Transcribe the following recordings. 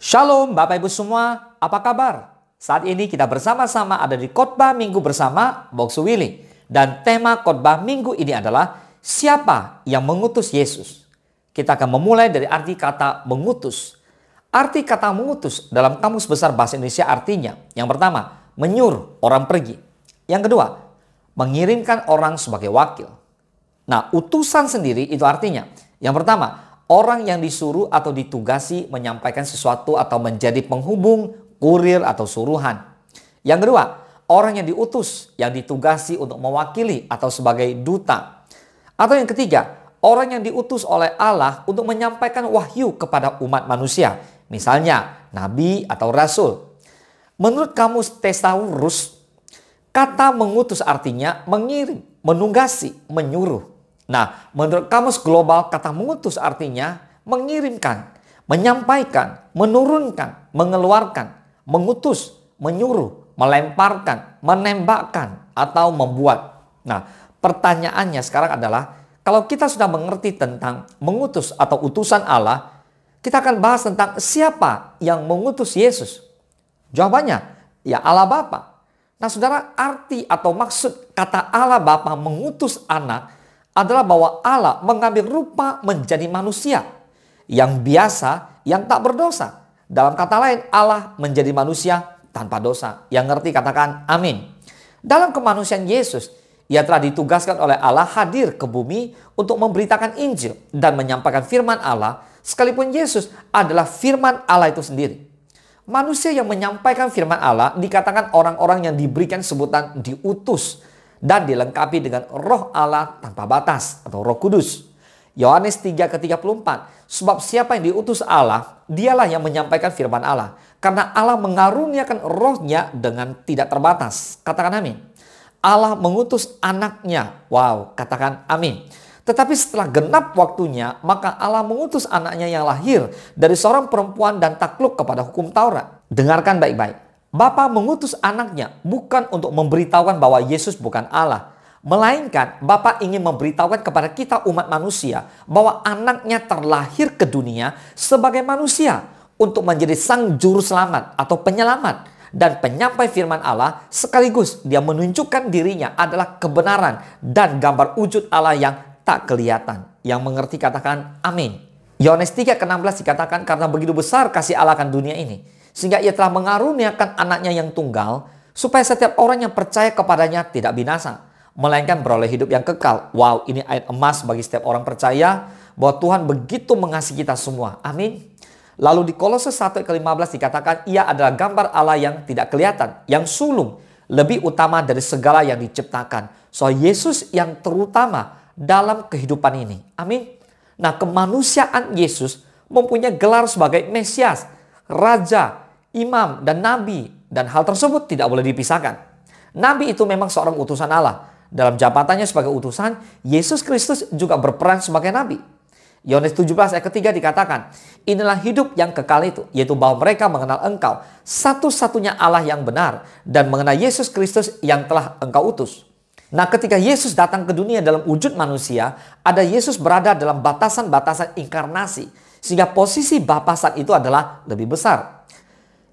Shalom Bapak Ibu semua, apa kabar? Saat ini kita bersama-sama ada di khotbah minggu bersama Boksu Willy. Dan tema khotbah minggu ini adalah siapa yang mengutus Yesus? Kita akan memulai dari arti kata mengutus. Arti kata mengutus dalam Kamus Besar Bahasa Indonesia artinya, yang pertama, menyuruh orang pergi. Yang kedua, mengirimkan orang sebagai wakil. Nah, utusan sendiri itu artinya, yang pertama, orang yang disuruh atau ditugasi menyampaikan sesuatu atau menjadi penghubung, kurir atau suruhan. Yang kedua, orang yang diutus, yang ditugasi untuk mewakili atau sebagai duta. Atau yang ketiga, orang yang diutus oleh Allah untuk menyampaikan wahyu kepada umat manusia. Misalnya, nabi atau rasul. Menurut Kamus Thesaurus, kata mengutus artinya mengirim, menugasi, menyuruh. Nah, menurut Kamus Global, kata mengutus artinya mengirimkan, menyampaikan, menurunkan, mengeluarkan, mengutus, menyuruh, melemparkan, menembakkan, atau membuat. Nah, pertanyaannya sekarang adalah, kalau kita sudah mengerti tentang mengutus atau utusan Allah, kita akan bahas tentang siapa yang mengutus Yesus. Jawabannya, ya Allah Bapa. Nah, saudara, arti atau maksud kata Allah Bapa mengutus anak adalah bahwa Allah mengambil rupa menjadi manusia yang biasa, yang tak berdosa. Dalam kata lain, Allah menjadi manusia tanpa dosa. Yang ngerti katakan amin. Dalam kemanusiaan Yesus, ia telah ditugaskan oleh Allah hadir ke bumi untuk memberitakan Injil dan menyampaikan firman Allah, sekalipun Yesus adalah firman Allah itu sendiri. Manusia yang menyampaikan firman Allah dikatakan orang-orang yang diberikan sebutan diutus dan dilengkapi dengan roh Allah tanpa batas atau Roh Kudus. Yohanes 3:34. Sebab siapa yang diutus Allah, dialah yang menyampaikan firman Allah. Karena Allah mengaruniakan rohnya dengan tidak terbatas. Katakan amin. Allah mengutus anaknya. Wow, katakan amin. Tetapi setelah genap waktunya, maka Allah mengutus anaknya yang lahir dari seorang perempuan dan takluk kepada hukum Taurat. Dengarkan baik-baik. Bapa mengutus anaknya bukan untuk memberitahukan bahwa Yesus bukan Allah. Melainkan Bapa ingin memberitahukan kepada kita umat manusia bahwa anaknya terlahir ke dunia sebagai manusia untuk menjadi sang juru selamat atau penyelamat dan penyampai firman Allah, sekaligus dia menunjukkan dirinya adalah kebenaran dan gambar wujud Allah yang tak kelihatan. Yang mengerti katakan amin. Yohanes 3:16 dikatakan, karena begitu besar kasih Allah akan dunia ini, sehingga ia telah mengaruniakan anaknya yang tunggal, supaya setiap orang yang percaya kepadanya tidak binasa, melainkan beroleh hidup yang kekal. Wow, ini ayat emas bagi setiap orang percaya bahwa Tuhan begitu mengasihi kita semua. Amin. Lalu di Kolose 1:15 dikatakan, ia adalah gambar Allah yang tidak kelihatan, yang sulung, lebih utama dari segala yang diciptakan. So, Yesus yang terutama dalam kehidupan ini. Amin. Nah, kemanusiaan Yesus mempunyai gelar sebagai Mesias, Raja, Imam, dan Nabi. Dan hal tersebut tidak boleh dipisahkan. Nabi itu memang seorang utusan Allah. Dalam jabatannya sebagai utusan, Yesus Kristus juga berperan sebagai Nabi. Yohanes 17 ayat ketiga dikatakan, inilah hidup yang kekal itu, yaitu bahwa mereka mengenal Engkau, satu-satunya Allah yang benar, dan mengenal Yesus Kristus yang telah Engkau utus. Nah, ketika Yesus datang ke dunia dalam wujud manusia, ada Yesus berada dalam batasan-batasan inkarnasi, sehingga posisi Bapa saat itu adalah lebih besar.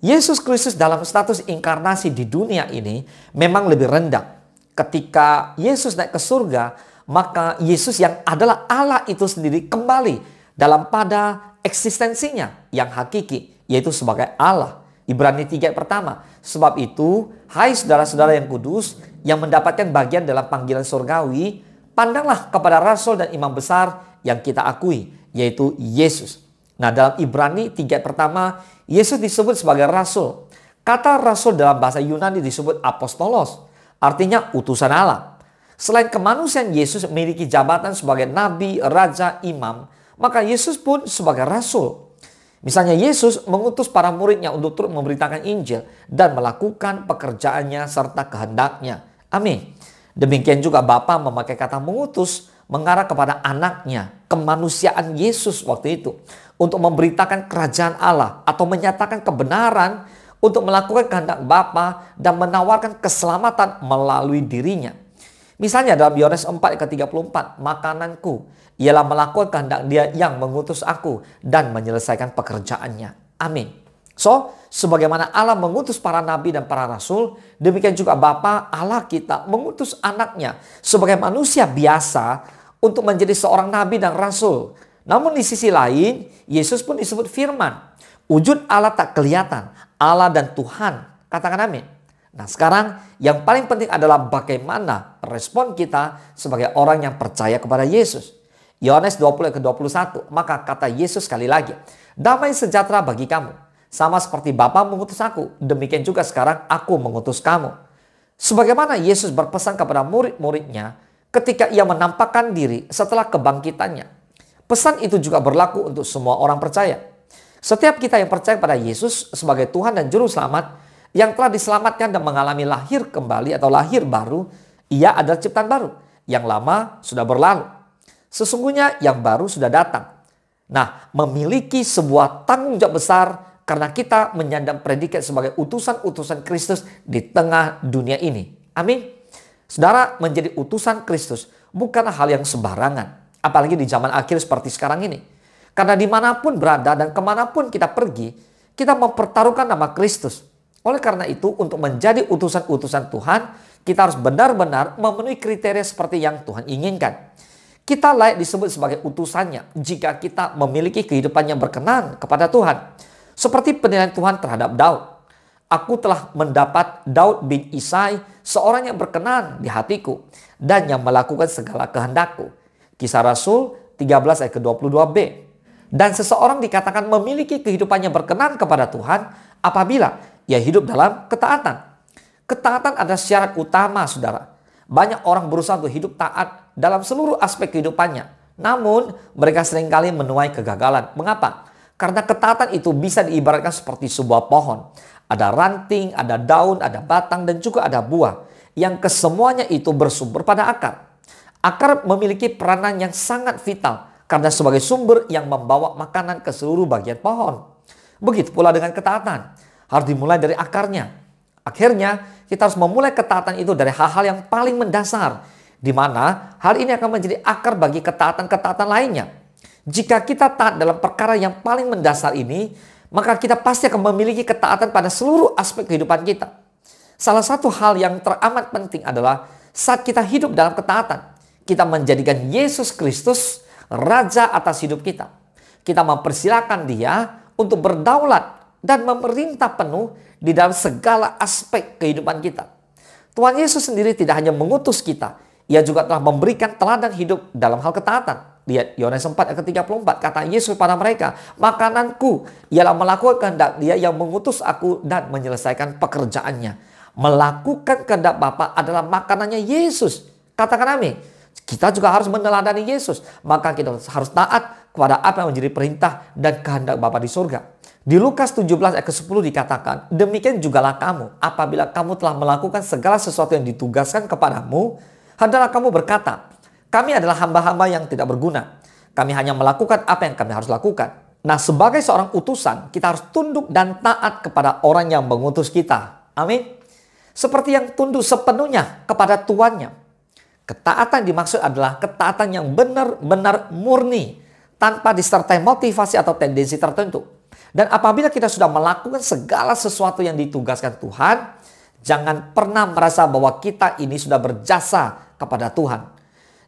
Yesus Kristus dalam status inkarnasi di dunia ini memang lebih rendah. Ketika Yesus naik ke surga, maka Yesus yang adalah Allah itu sendiri kembali dalam pada eksistensinya yang hakiki, yaitu sebagai Allah. Ibrani 3 pertama. Sebab itu, hai saudara-saudara yang kudus, yang mendapatkan bagian dalam panggilan surgawi, pandanglah kepada rasul dan imam besar yang kita akui, yaitu Yesus. Nah, dalam Ibrani 3 pertama, Yesus disebut sebagai rasul. Kata rasul dalam bahasa Yunani disebut apostolos, artinya utusan Allah. Selain kemanusiaan Yesus memiliki jabatan sebagai nabi, raja, imam, maka Yesus pun sebagai rasul. Misalnya Yesus mengutus para muridnya untuk turut memberitakan Injil dan melakukan pekerjaannya serta kehendaknya. Amin. Demikian juga Bapa memakai kata mengutus mengarah kepada anaknya, kemanusiaan Yesus waktu itu, untuk memberitakan kerajaan Allah atau menyatakan kebenaran untuk melakukan kehendak Bapa dan menawarkan keselamatan melalui dirinya. Misalnya dalam Yohanes 4:34, makananku ialah melakukan kehendak Dia yang mengutus aku dan menyelesaikan pekerjaannya. Amin. So, sebagaimana Allah mengutus para nabi dan para rasul, demikian juga Bapa Allah kita mengutus anaknya sebagai manusia biasa untuk menjadi seorang nabi dan rasul. Namun di sisi lain, Yesus pun disebut firman. Wujud Allah tak kelihatan, Allah dan Tuhan. Katakan amin. Nah, sekarang yang paling penting adalah bagaimana respon kita sebagai orang yang percaya kepada Yesus. Yohanes 20 ayat ke-21, maka kata Yesus sekali lagi, damai sejahtera bagi kamu. Sama seperti Bapa mengutus aku, demikian juga sekarang aku mengutus kamu. Sebagaimana Yesus berpesan kepada murid-muridnya ketika ia menampakkan diri setelah kebangkitannya. Pesan itu juga berlaku untuk semua orang percaya. Setiap kita yang percaya pada Yesus sebagai Tuhan dan Juru Selamat, yang telah diselamatkan dan mengalami lahir kembali atau lahir baru, ia adalah ciptaan baru. Yang lama sudah berlalu. Sesungguhnya yang baru sudah datang. Nah, memiliki sebuah tanggung jawab besar karena kita menyandang predikat sebagai utusan-utusan Kristus di tengah dunia ini. Amin. Saudara, menjadi utusan Kristus bukanlah hal yang sembarangan. Apalagi di zaman akhir seperti sekarang ini. Karena dimanapun berada dan kemanapun kita pergi, kita mempertaruhkan nama Kristus. Oleh karena itu, untuk menjadi utusan-utusan Tuhan, kita harus benar-benar memenuhi kriteria seperti yang Tuhan inginkan. Kita layak disebut sebagai utusannya jika kita memiliki kehidupan yang berkenan kepada Tuhan. Seperti penilaian Tuhan terhadap Daud. Aku telah mendapat Daud bin Isai, seorang yang berkenan di hatiku dan yang melakukan segala kehendakku. Kisah Rasul 13 ayat ke-22b. Dan seseorang dikatakan memiliki kehidupan yang berkenan kepada Tuhan apabila ia hidup dalam ketaatan. Ketaatan adalah syarat utama, saudara. Banyak orang berusaha untuk hidup taat dalam seluruh aspek kehidupannya. Namun mereka seringkali menuai kegagalan. Mengapa? Karena ketaatan itu bisa diibaratkan seperti sebuah pohon. Ada ranting, ada daun, ada batang, dan juga ada buah. Yang kesemuanya itu bersumber pada akar. Akar memiliki peranan yang sangat vital. Karena sebagai sumber yang membawa makanan ke seluruh bagian pohon. Begitu pula dengan ketaatan. Harus dimulai dari akarnya. Akhirnya kita harus memulai ketaatan itu dari hal-hal yang paling mendasar. Di mana hal ini akan menjadi akar bagi ketaatan-ketaatan lainnya. Jika kita taat dalam perkara yang paling mendasar ini, maka kita pasti akan memiliki ketaatan pada seluruh aspek kehidupan kita. Salah satu hal yang teramat penting adalah saat kita hidup dalam ketaatan, kita menjadikan Yesus Kristus Raja atas hidup kita. Kita mempersilahkan Dia untuk berdaulat dan memerintah penuh di dalam segala aspek kehidupan kita. Tuhan Yesus sendiri tidak hanya mengutus kita, Ia juga telah memberikan teladan hidup dalam hal ketaatan. Lihat Yohanes 4 ayat ke-34, kata Yesus pada mereka, makananku ialah melakukan kehendak Dia yang mengutus aku dan menyelesaikan pekerjaannya. Melakukan kehendak Bapa adalah makanannya Yesus. Katakan amin. Kita juga harus meneladani Yesus. Maka kita harus taat kepada apa yang menjadi perintah dan kehendak Bapa di surga. Di Lukas 17 ayat ke-10 dikatakan, demikian jugalah kamu apabila kamu telah melakukan segala sesuatu yang ditugaskan kepadamu, hendaklah kamu berkata, kami adalah hamba-hamba yang tidak berguna. Kami hanya melakukan apa yang kami harus lakukan. Nah, sebagai seorang utusan, kita harus tunduk dan taat kepada orang yang mengutus kita. Amin. Seperti yang tunduk sepenuhnya kepada tuannya. Ketaatan dimaksud adalah ketaatan yang benar-benar murni, tanpa disertai motivasi atau tendensi tertentu. Dan apabila kita sudah melakukan segala sesuatu yang ditugaskan Tuhan, jangan pernah merasa bahwa kita ini sudah berjasa kepada Tuhan.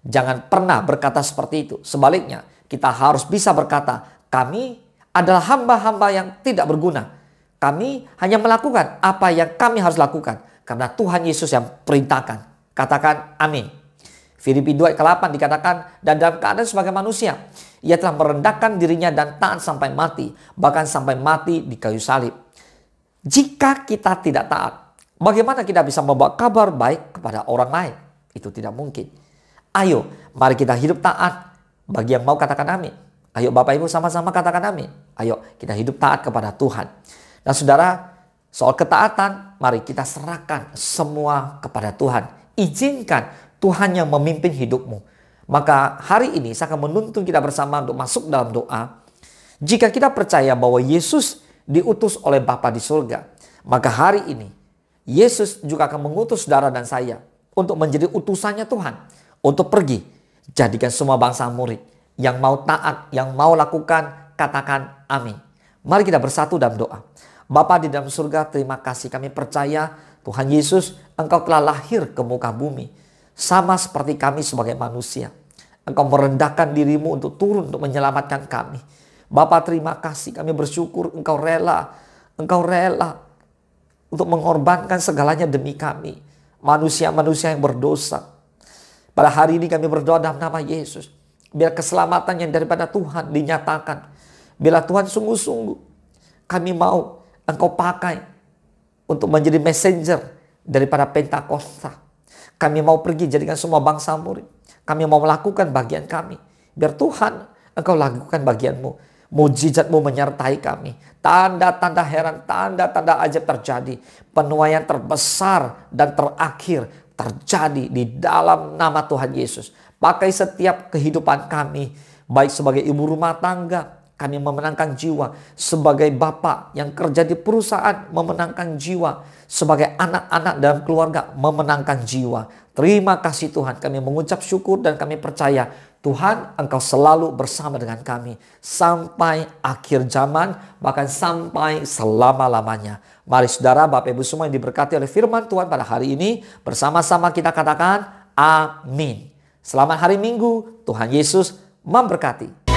Jangan pernah berkata seperti itu. Sebaliknya, kita harus bisa berkata, kami adalah hamba-hamba yang tidak berguna. Kami hanya melakukan apa yang kami harus lakukan. Karena Tuhan Yesus yang perintahkan. Katakan amin. Filipi 2 ayat ke-8 dikatakan, dan dalam keadaan sebagai manusia, Ia telah merendahkan dirinya dan taat sampai mati. Bahkan sampai mati di kayu salib. Jika kita tidak taat, bagaimana kita bisa membawa kabar baik kepada orang lain? Itu tidak mungkin. Ayo, mari kita hidup taat. Bagi yang mau katakan amin. Ayo Bapak Ibu sama-sama katakan amin. Ayo kita hidup taat kepada Tuhan. Nah saudara, soal ketaatan, mari kita serahkan semua kepada Tuhan. Izinkan Tuhan yang memimpin hidupmu. Maka hari ini saya akan menuntun kita bersama untuk masuk dalam doa. Jika kita percaya bahwa Yesus diutus oleh Bapa di surga, maka hari ini Yesus juga akan mengutus saudara dan saya untuk menjadi utusannya Tuhan. Untuk pergi, jadikan semua bangsa murid. Yang mau taat, yang mau lakukan, katakan amin. Mari kita bersatu dalam doa. Bapa di dalam surga, terima kasih. Kami percaya Tuhan Yesus, Engkau telah lahir ke muka bumi. Sama seperti kami sebagai manusia. Engkau merendahkan dirimu untuk turun untuk menyelamatkan kami. Bapa, terima kasih. Kami bersyukur Engkau rela untuk mengorbankan segalanya demi kami. Manusia-manusia yang berdosa. Pada hari ini kami berdoa dalam nama Yesus. Biar keselamatan yang daripada Tuhan dinyatakan. Bila Tuhan sungguh-sungguh kami mau Engkau pakai untuk menjadi messenger daripada Pentakosta. Kami mau pergi jadikan semua bangsa murid. Kami mau melakukan bagian kami. Biar Tuhan Engkau lakukan bagianmu. Mujizat-Mu menyertai kami. Tanda-tanda heran, tanda-tanda ajaib terjadi. Penuaian terbesar dan terakhir terjadi di dalam nama Tuhan Yesus. Pakai setiap kehidupan kami. Baik sebagai ibu rumah tangga, kami memenangkan jiwa. Sebagai bapak yang kerja di perusahaan, memenangkan jiwa. Sebagai anak-anak dalam keluarga, memenangkan jiwa. Terima kasih Tuhan, kami mengucap syukur dan kami percaya Tuhan, Engkau selalu bersama dengan kami sampai akhir zaman, bahkan sampai selama-lamanya. Mari saudara, Bapak Ibu semua yang diberkati oleh firman Tuhan pada hari ini, bersama-sama kita katakan amin. Selamat hari Minggu, Tuhan Yesus memberkati.